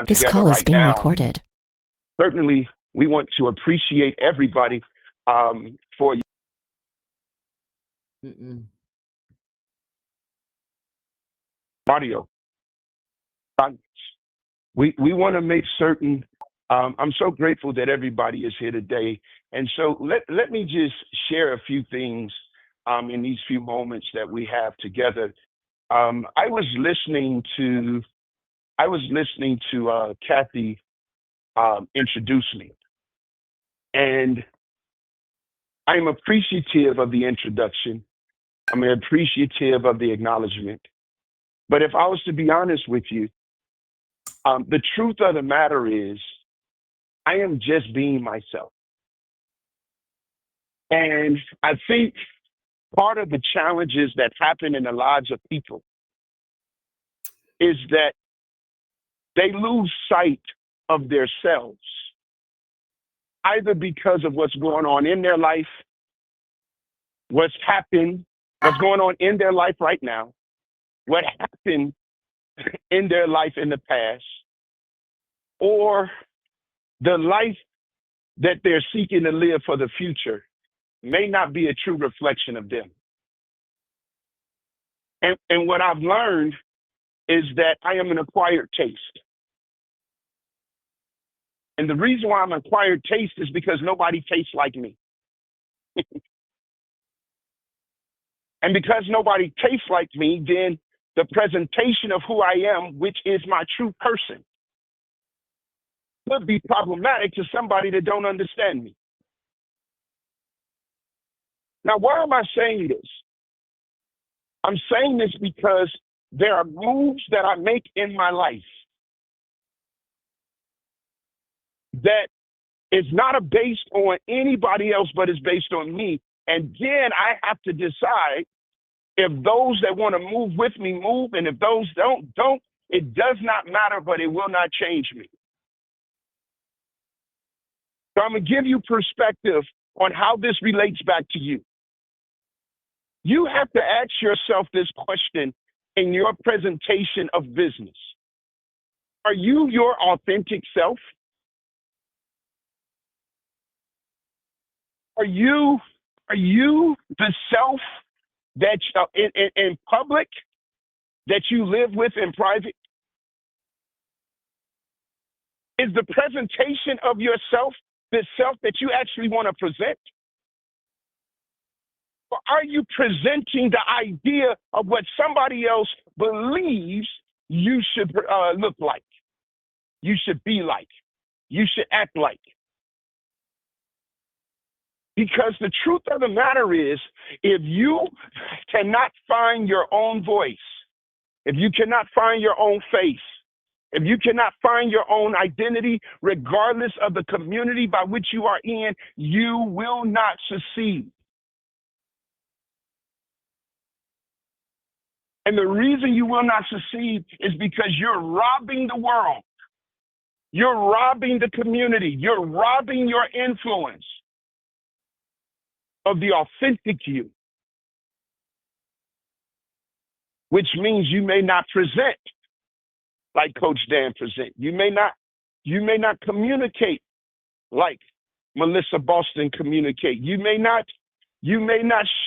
This together call is right being now. recorded. Certainly, we want to appreciate everybody for Mm-mm. audio. We want to make certain. I'm so grateful that everybody is here today, and so let me just share a few things in these few moments that we have together. I was listening to Kathy introduce me, and I'm appreciative of the introduction. I'm appreciative of the acknowledgement. But if I was to be honest with you, the truth of the matter is, I am just being myself. And I think part of the challenges that happen in the lives of people is that they lose sight of themselves, either because of what's going on in their life, what's happened, what's going on in their life right now, what happened in their life in the past, or the life that they're seeking to live for the future may not be a true reflection of them. And what I've learned is that I am an acquired taste. And the reason why I'm an acquired taste is because nobody tastes like me. And because nobody tastes like me, then the presentation of who I am, which is my true person, could be problematic to somebody that don't understand me. Now, why am I saying this? I'm saying this because there are moves that I make in my life that is not based on anybody else, but is based on me. And then I have to decide if those that want to move with me move, and if those don't. It does not matter, but it will not change me. So I'm going to give you perspective on how this relates back to you. You have to ask yourself this question in your presentation of business. Are you your authentic self? Are you the self that in public that you live with in private? Is the presentation of yourself the self that you actually want to present? Or are you presenting the idea of what somebody else believes you should look like, you should be like, you should act like? Because the truth of the matter is, if you cannot find your own voice, if you cannot find your own face, if you cannot find your own identity, regardless of the community by which you are in, you will not succeed. And the reason you will not succeed is because you're robbing the world. You're robbing the community. You're robbing your influence of the authentic you, which means you may not present like Coach Dan present. You may not communicate like Melissa Boston communicate. You may not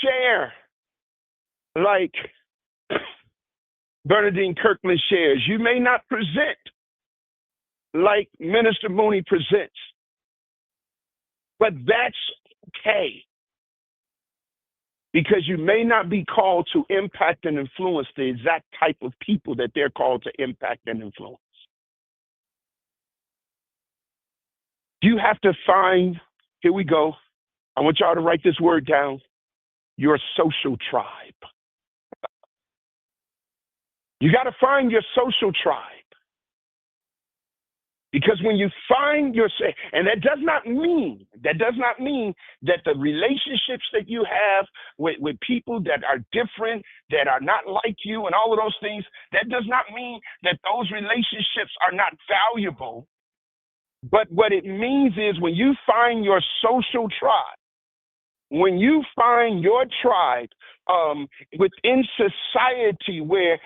share like Bernadine Kirkland shares. You may not present like Minister Mooney presents. But that's okay. Because you may not be called to impact and influence the exact type of people that they're called to impact and influence. You have to find, here we go. I want y'all to write this word down, your social tribe. You got to find your social tribe. Because when you find yourself, and that does not mean that the relationships that you have with people that are different, that are not like you and all of those things, that does not mean that those relationships are not valuable. But what it means is when you find your social tribe, when you find your tribe within society where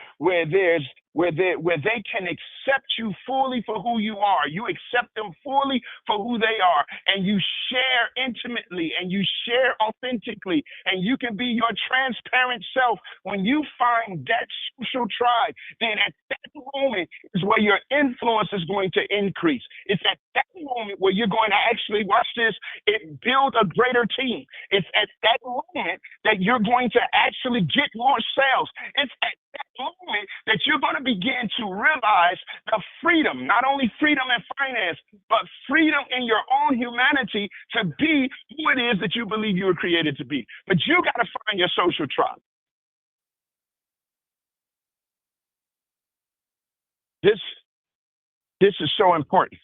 they can accept you fully for who you are. You accept them fully for who they are, and you share intimately and you share authentically, and you can be your transparent self. When you find that social tribe, then at that moment is where your influence is going to increase. It's at that moment where you're going to actually, watch this, it build a greater team. It's at that moment that you're going to actually get more sales. It's at that moment that you're going to begin to realize the freedom, not only freedom in finance, but freedom in your own humanity to be who it is that you believe you were created to be. But you got to find your social tribe. This is so important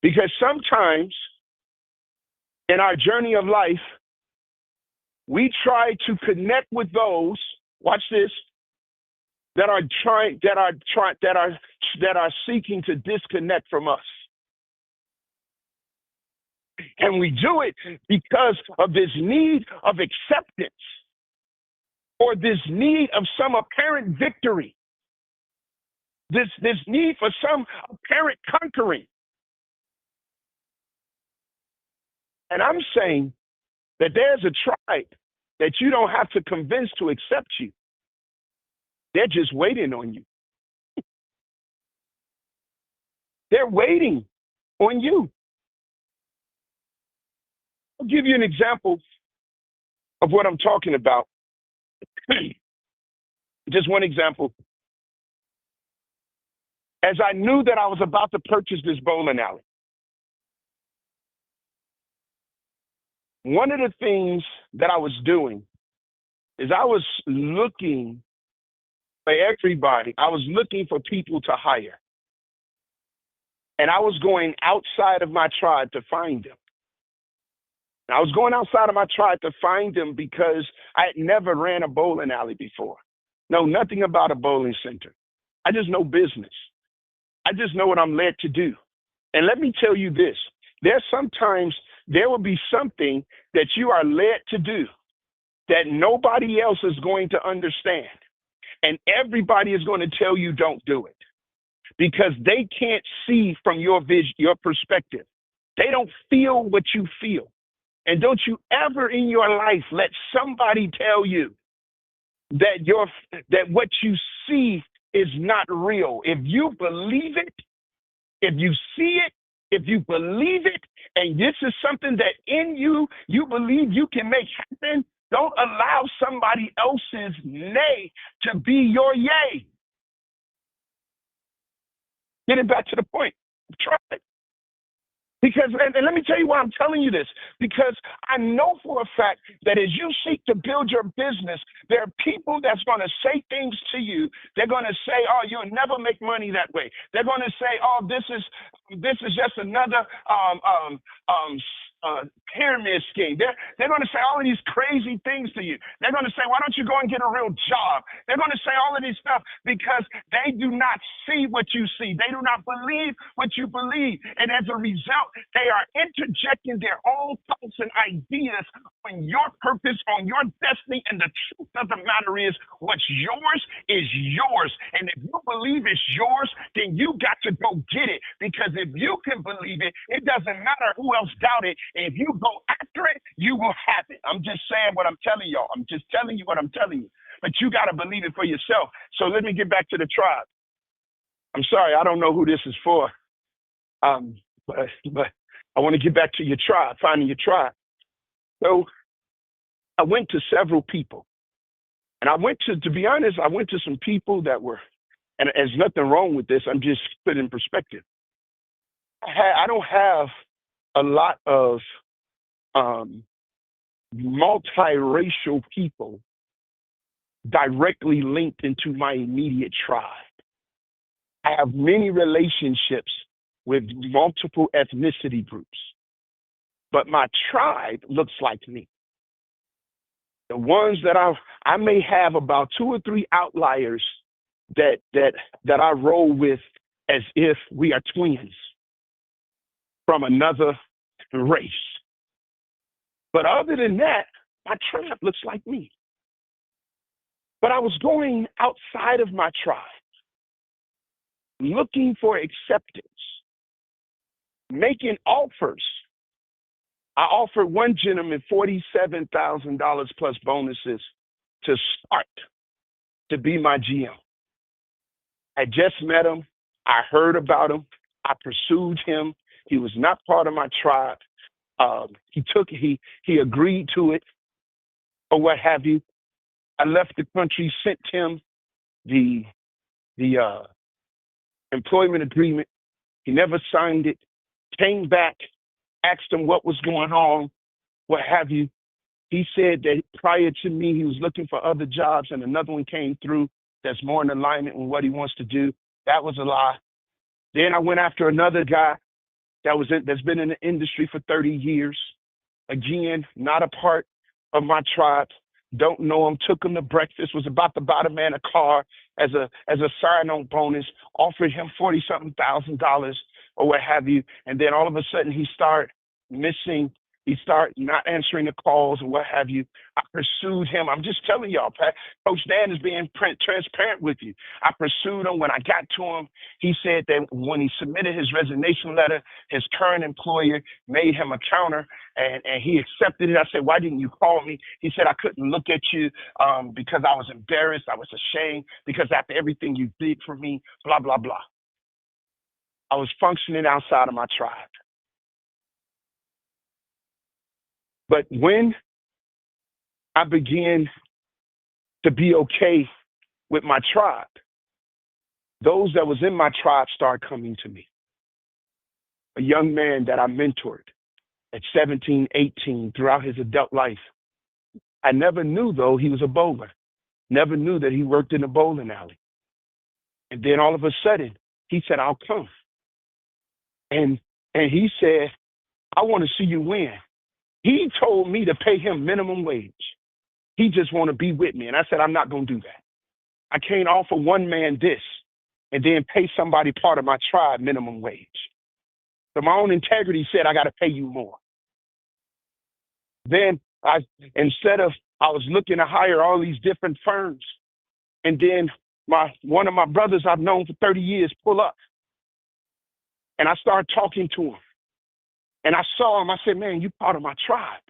because sometimes in our journey of life, we try to connect with those, watch this, that are seeking to disconnect from us. And we do it because of this need of acceptance or this need of some apparent victory, this need for some apparent conquering. And I'm saying that there's a tribe that you don't have to convince to accept you. They're just waiting on you. They're waiting on you. I'll give you an example of what I'm talking about. Just one example. As I knew that I was about to purchase this bowling alley, one of the things that I was doing is I was looking for everybody. I was looking for people to hire. And I was going outside of my tribe to find them. I was going outside of my tribe to find them because I had never ran a bowling alley before. Know nothing about a bowling center. I just know business. I just know what I'm led to do. And let me tell you this. Sometimes there will be something that you are led to do that nobody else is going to understand. And everybody is going to tell you don't do it because they can't see from your vision, your perspective. They don't feel what you feel. And don't you ever in your life let somebody tell you that what you see is not real. If you believe it, if you see it, if you believe it, and this is something that in you believe you can make happen, don't allow somebody else's nay to be your yay. Getting back to the point. Try it. Because, and let me tell you why I'm telling you this, because I know for a fact that as you seek to build your business, there are people that's going to say things to you. They're going to say, oh, you'll never make money that way. They're going to say, oh, this is just another pyramid scheme. They're going to say all of these crazy things to you. They're going to say, why don't you go and get a real job? They're going to say all of these stuff because they do not see what you see. They do not believe what you believe. And as a result, they are interjecting their own thoughts and ideas on your purpose, on your destiny. And the truth of the matter is, what's yours is yours. And if you believe it's yours, then you got to go get it. Because if you can believe it, it doesn't matter who else doubt it. And if you go after it, you will have it. I'm just saying what I'm telling y'all. I'm just telling you what I'm telling you. But you got to believe it for yourself. So let me get back to the tribe. I'm sorry, I don't know who this is for. But I want to get back to your tribe, finding your tribe. So I went to several people. And I went to be honest, I went to some people that were, and there's nothing wrong with this, I'm just putting in perspective. I don't have a lot of multiracial people directly linked into my immediate tribe. I have many relationships with multiple ethnicity groups, but my tribe looks like me. The ones that I may have about 2 or 3 outliers that I roll with as if we are twins from another race. But other than that, My tribe looks like me. But I was going outside of my tribe, looking for acceptance, making offers. I offered one gentleman $47,000 plus bonuses to start to be my GM. I just met him. I heard about him. I pursued him. He was not part of my tribe. He agreed to it or what have you. I left the country, sent him the employment agreement. He never signed it. Came back, asked him what was going on, what have you. He said that prior to me, he was looking for other jobs, and another one came through that's more in alignment with what he wants to do. That was a lie. Then I went after another guy that's been in the industry for 30 years. Again, not a part of my tribe. Don't know him. Took him to breakfast. Was about to buy the man a car as a sign-on bonus. Offered him $40-something thousand or what have you. And then all of a sudden he started missing. He started not answering the calls or what have you. I pursued him. I'm just telling y'all, Pat. Coach Dan is being transparent with you. I pursued him. When I got to him, he said that when he submitted his resignation letter, his current employer made him a counter, and he accepted it. I said, why didn't you call me? He said, I couldn't look at you because I was embarrassed. I was ashamed because after everything you did for me, blah, blah, blah. I was functioning outside of my tribe. But when I began to be okay with my tribe, those that was in my tribe started coming to me. A young man that I mentored at 17, 18 throughout his adult life. I never knew, though, he was a bowler. Never knew that he worked in a bowling alley. And then all of a sudden, he said, I'll come. And he said, I want to see you win. He told me to pay him minimum wage. He just want to be with me. And I said, I'm not going to do that. I can't offer one man this and then pay somebody part of my tribe minimum wage. So my own integrity said, I got to pay you more. Then I was looking to hire all these different firms. And then one of my brothers I've known for 30 years pull up. And I started talking to him. And I saw him. I said, man, you part of my tribe.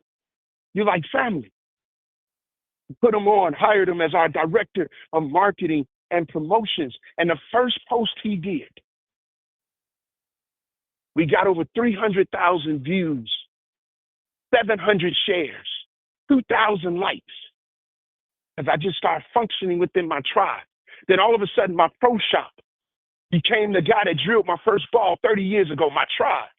You're like family. Put him on, hired him as our director of marketing and promotions. And the first post he did, we got over 300,000 views, 700 shares, 2,000 likes. As I just started functioning within my tribe. Then all of a sudden, my pro shop became the guy that drilled my first ball 30 years ago, my tribe.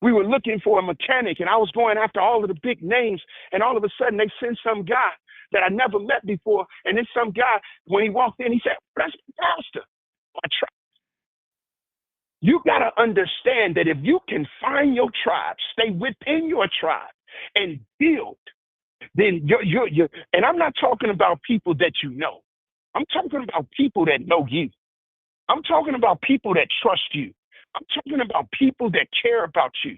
We were looking for a mechanic, and I was going after all of the big names, and all of a sudden they sent some guy that I never met before, and then some guy, when he walked in, he said, that's the pastor. My tribe. You got to understand that if you can find your tribe, stay within your tribe, and build, then you're and I'm not talking about people that you know. I'm talking about people that know you. I'm talking about people that trust you. I'm talking about people that care about you.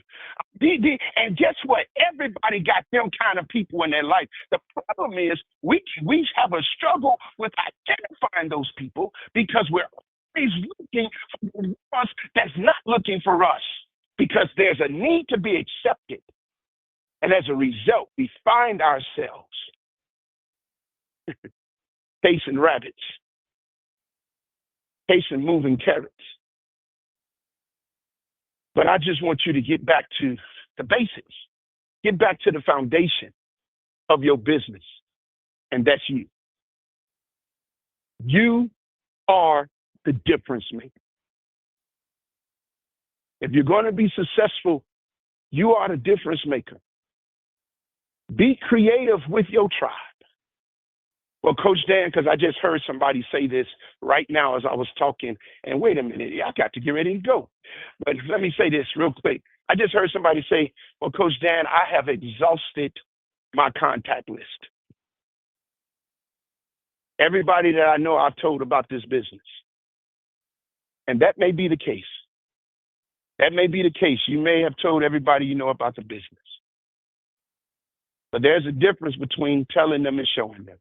And guess what? Everybody got them kind of people in their life. The problem is we have a struggle with identifying those people because we're always looking for us that's not looking for us because there's a need to be accepted. And as a result, we find ourselves chasing rabbits, chasing moving carrots. But I just want you to get back to the basics. Get back to the foundation of your business. And that's you. You are the difference maker. If you're going to be successful, you are the difference maker. Be creative with your tribe. Well, Coach Dan, because I just heard somebody say this right now as I was talking, and wait a minute, I got to get ready to go. But let me say this real quick. I just heard somebody say, well, Coach Dan, I have exhausted my contact list. Everybody that I know, I've told about this business. And that may be the case. That may be the case. You may have told everybody you know about the business. But there's a difference between telling them and showing them.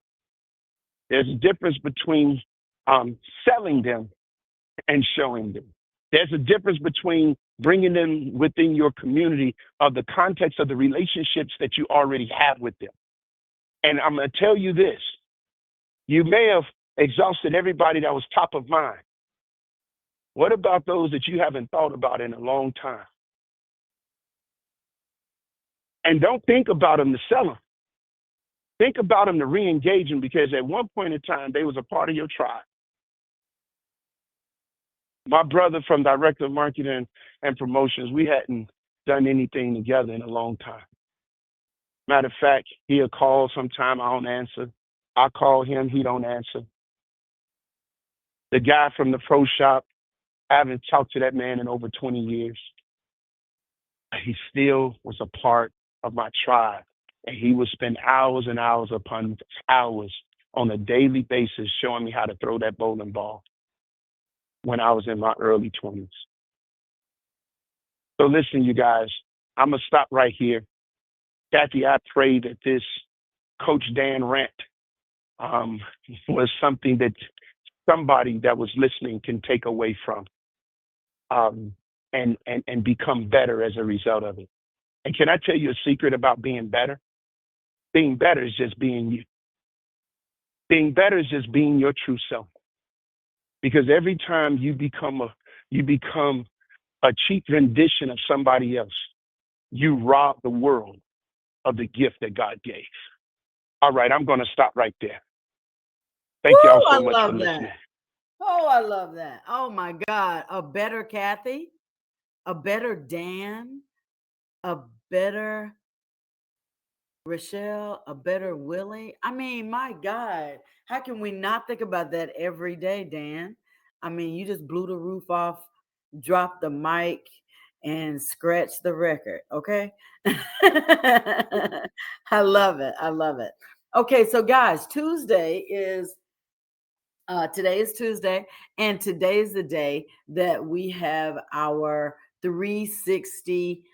There's a difference between selling them and showing them. There's a difference between bringing them within your community of the context of the relationships that you already have with them. And I'm going to tell you this. You may have exhausted everybody that was top of mind. What about those that you haven't thought about in a long time? And don't think about them to sell them. Think about them to re-engage them, because at one point in time, they was a part of your tribe. My brother from Director of Marketing and Promotions, we hadn't done anything together in a long time. Matter of fact, he'll call sometime, I don't answer. I call him, he don't answer. The guy from the pro shop, I haven't talked to that man in over 20 years. He still was a part of my tribe. And he would spend hours and hours upon hours on a daily basis showing me how to throw that bowling ball when I was in my early 20s. So listen, you guys, I'm going to stop right here. Kathy, I pray that this Coach Dan rant was something that somebody that was listening can take away from and become better as a result of it. And can I tell you a secret about being better? Being better is just being you. Being better is just being your true self. Because every time you become a cheap rendition of somebody else, you rob the world of the gift that God gave. All right, I'm going to stop right there. Thank y'all so much for listening. Oh, I love that. Oh my God. A better Kathy, a better Dan, a better Rochelle, a better Willie. I mean, my God, how can we not think about that every day, Dan? I mean, you just blew the roof off, dropped the mic, and scratched the record. Okay. I love it. I love it. Okay. So, guys, today is Tuesday, and today is the day that we have our 360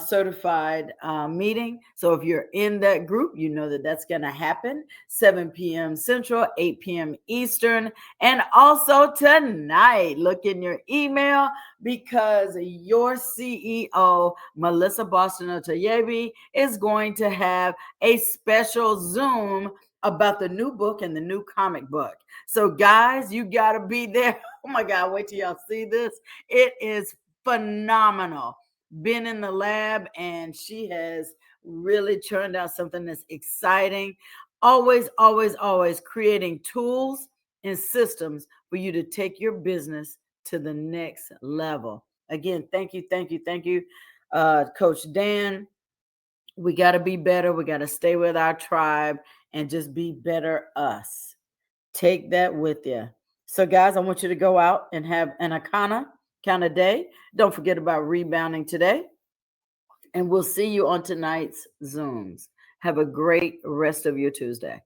certified meeting. So if you're in that group, you know that that's going to happen 7 p.m. Central, 8 p.m. Eastern. And also tonight, look in your email, because your CEO, Melissa Boston Otoyebi, is going to have a special Zoom about the new book and the new comic book. So guys, you got to be there. Oh my God, wait till y'all see this. It is phenomenal. Been in the lab, and she has really churned out something that's exciting. Always, always, always creating tools and systems for you to take your business to the next level. Again, thank you, Coach Dan. We got to be better. We got to stay with our tribe and just be better us. Take that with you. So, guys, I want you to go out and have an Akana kind of day. Don't forget about rebounding today. And we'll see you on tonight's Zooms. Have a great rest of your Tuesday.